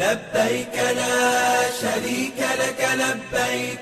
لبيك لا شريك لك لبيك.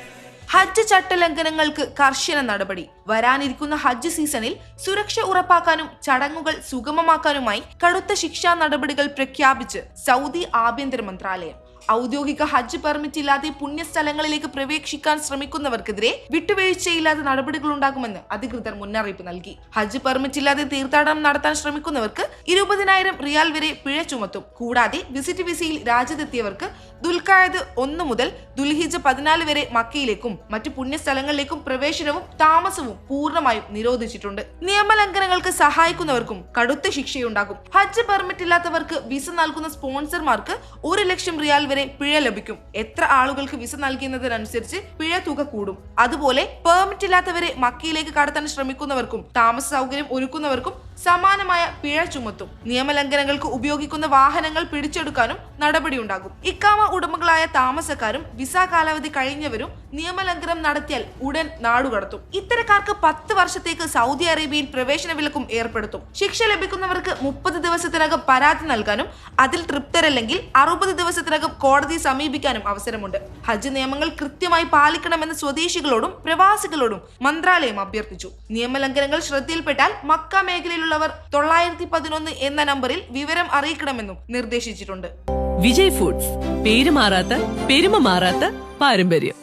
ഹജ്ജ് ചട്ടലംഘനങ്ങൾക്ക് കർശന നടപടി. വരാനിരിക്കുന്ന ഹജ്ജ് സീസണിൽ സുരക്ഷ ഉറപ്പാക്കാനും ചടങ്ങുകൾ സുഗമമാക്കാനുമായി കടുത്ത ശിക്ഷാ നടപടികൾ പ്രഖ്യാപിച്ച് സൗദി ആഭ്യന്തര മന്ത്രാലയം. ഔദ്യോഗിക ഹജ്ജ് പെർമിറ്റ് ഇല്ലാതെ പുണ്യസ്ഥലങ്ങളിലേക്ക് പ്രവേശിക്കാൻ ശ്രമിക്കുന്നവർക്കെതിരെ വിട്ടുവീഴ്ചയില്ലാതെ നടപടികൾ ഉണ്ടാകുമെന്ന് അധികൃതർ മുന്നറിയിപ്പ് നൽകി. ഹജ്ജ് പെർമിറ്റ് ഇല്ലാതെ തീർത്ഥാടനം നടത്താൻ ശ്രമിക്കുന്നവർക്ക് 20,000 റിയാൽ വരെ പിഴ ചുമത്തും. കൂടാതെ വിസിറ്റ് വിസയിൽ രാജ്യത്തെത്തിയവർക്ക് ദുൽഖഅദ് 1 മുതൽ ദുൽഹിജ്ജ് 14 വരെ മക്കയിലേക്കും മറ്റു പുണ്യസ്ഥലങ്ങളിലേക്കും പ്രവേശനവും താമസവും പൂർണ്ണമായും നിരോധിച്ചിട്ടുണ്ട്. നിയമലംഘനങ്ങൾക്ക് സഹായിക്കുന്നവർക്കും കടുത്ത ശിക്ഷയുണ്ടാകും. ഹജ്ജ് പെർമിറ്റ് ഇല്ലാത്തവർക്ക് വിസ നൽകുന്ന സ്പോൺസർമാർക്ക് 1 ലക്ഷം റിയാൽ വരെ പിഴ ലഭിക്കും. എത്ര ആളുകൾക്ക് വിസ നൽകുന്നതിനനുസരിച്ച് പിഴ തുക കൂടും. അതുപോലെ പെർമിറ്റ് ഇല്ലാത്തവരെ മക്കയിലേക്ക് കടത്താൻ ശ്രമിക്കുന്നവർക്കും താമസ സൗകര്യം ഒരുക്കുന്നവർക്കും സമാനമായ പിഴ ചുമത്തും. നിയമലംഘനങ്ങൾക്ക് ഉപയോഗിക്കുന്ന വാഹനങ്ങൾ പിടിച്ചെടുക്കാനും നടപടിയുണ്ടാകും. ഇക്കാമ ഉടമകളായ താമസക്കാരും വിസ കാലാവധി കഴിഞ്ഞവരും നിയമലംഘനം നടത്തിയാൽ ഉടൻ നാടുകടത്തും. ഇത്തരക്കാർക്ക് 10 വർഷത്തേക്ക് സൗദി അറേബ്യയിൽ പ്രവേശന വിലക്കും ഏർപ്പെടുത്തും. ശിക്ഷ ലഭിക്കുന്നവർക്ക് 30 ദിവസത്തിനകം പരാതി നൽകാനും അതിൽ തൃപ്തരല്ലെങ്കിൽ 60 ദിവസത്തിനകം കോടതിയെ സമീപിക്കാനും അവസരമുണ്ട്. ഹജ്ജ് നിയമങ്ങൾ കൃത്യമായി പാലിക്കണമെന്ന് സ്വദേശികളോടും പ്രവാസികളോടും മന്ത്രാലയം അഭ്യർത്ഥിച്ചു. നിയമലംഘനങ്ങൾ ശ്രദ്ധയിൽപ്പെട്ടാൽ മക്ക മേഖലയിലുള്ളവർ 911 എന്ന നമ്പറിൽ വിവരം അറിയിക്കണമെന്നും നിർദ്ദേശിച്ചിട്ടുണ്ട്. വിജയ് ഫുഡ്സ്, പേര് മാറാത്ത പെരുമ മാറാത്ത പാരമ്പര്യം.